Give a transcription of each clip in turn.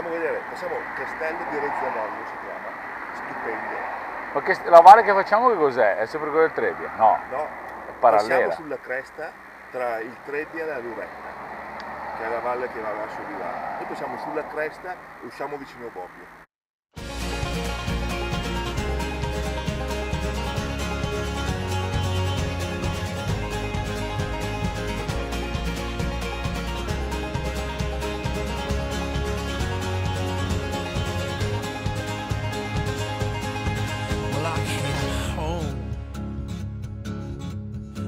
facciamo vedere, facciamo Castello di Rezzamollo, si chiama, stupendo. Ma la valle che facciamo che cos'è? È sempre quella del Trebbia? No, No, è parallela. passiamo sulla cresta tra il Trebbia e la Luretta, che è la valle che va verso di là. Poi passiamo sulla cresta e usciamo vicino a Bobbio.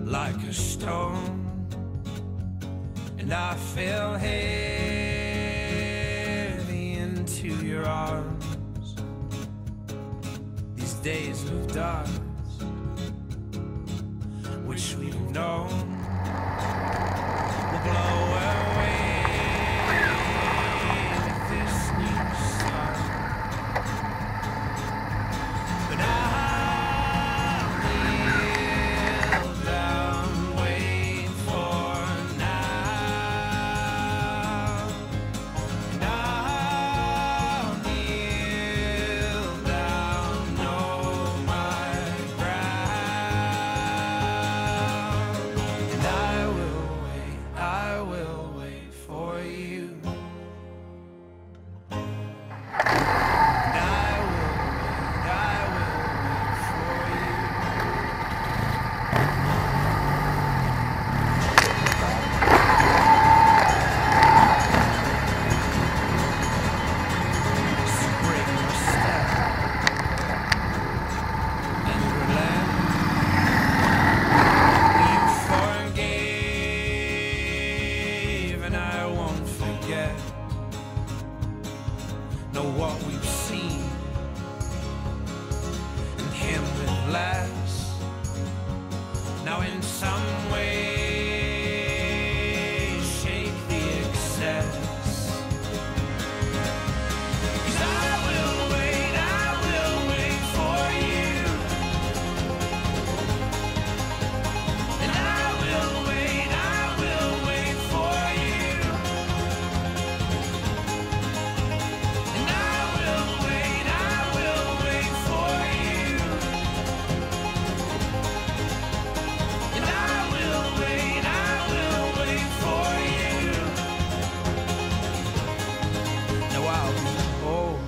Like a stone, and I fell heavy into your arms. These days of dust, which we've known, will blow away with this new sun. But know what we've seen, and him with less. Now in some way shake the excess. 'Cause I will wait for you, and I will wait for you, and I will wait for you, and I will wait for you. Now I'll be old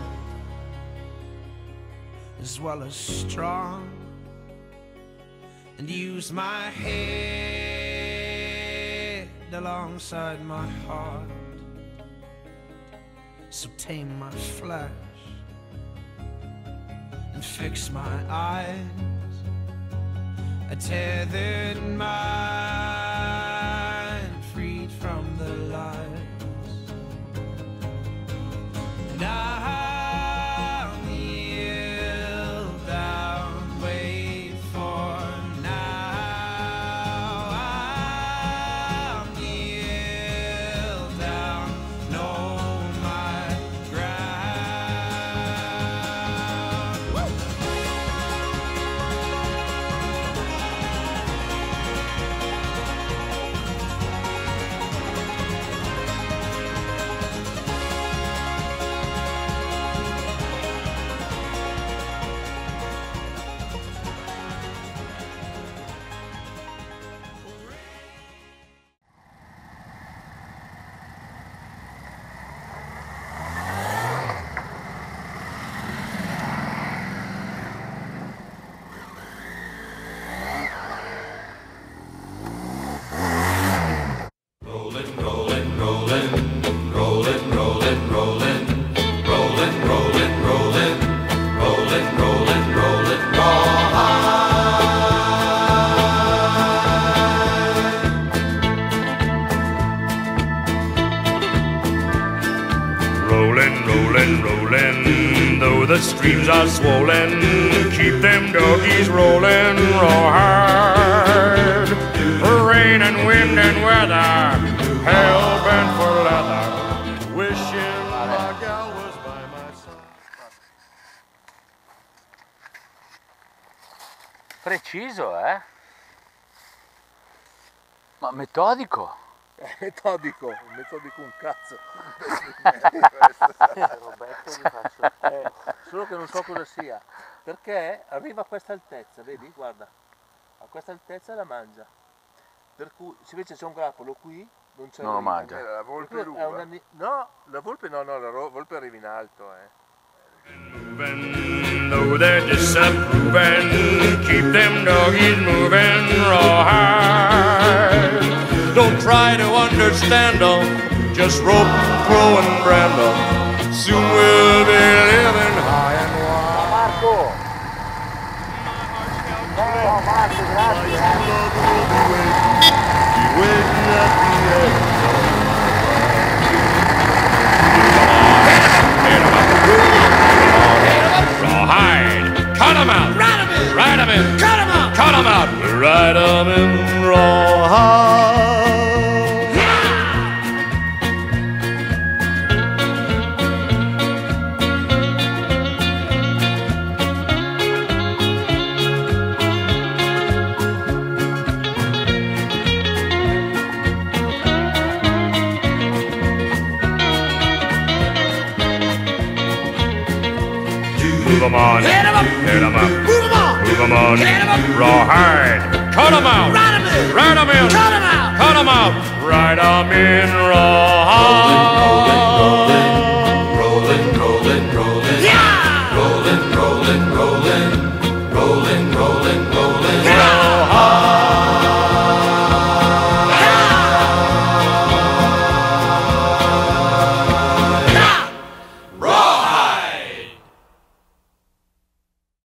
as well as strong, and use my head alongside my heart. So tame my flesh and fix my eyes, a tethered mind freed from the lies. And I'll kneel down, wait for now. I'll kneel down, know my ground. Woo! Rolling, rolling, rolling, though the streams are swollen, keep them doggies rolling real hard. Rain and wind and weather, hell bent for leather, wishing my gal was by my side. Preciso, eh? Ma metodico. Metodico un cazzo. Roberto gli faccio. Solo che non so cosa sia, perché arriva a questa altezza, vedi? Guarda, a questa altezza la mangia. Per cui se invece c'è un grappolo qui, non c'è. Non lo mangia. La volpe è no, la volpe no, la volpe arriva in alto, Moving, though they're disapproving, keep them doggies moving raw hard. Don't try to understand them, just rope, crow and brand them. Soon we'll be living high and wild. Marco! No, Marco, Rawhide, cut 'em out, ride 'em in, cut 'em out, ride 'em in rawhide. Move 'em on, hit 'em up, move 'em on, rawhide, cut 'em out, ride 'em in, cut 'em out, ride 'em in rawhide.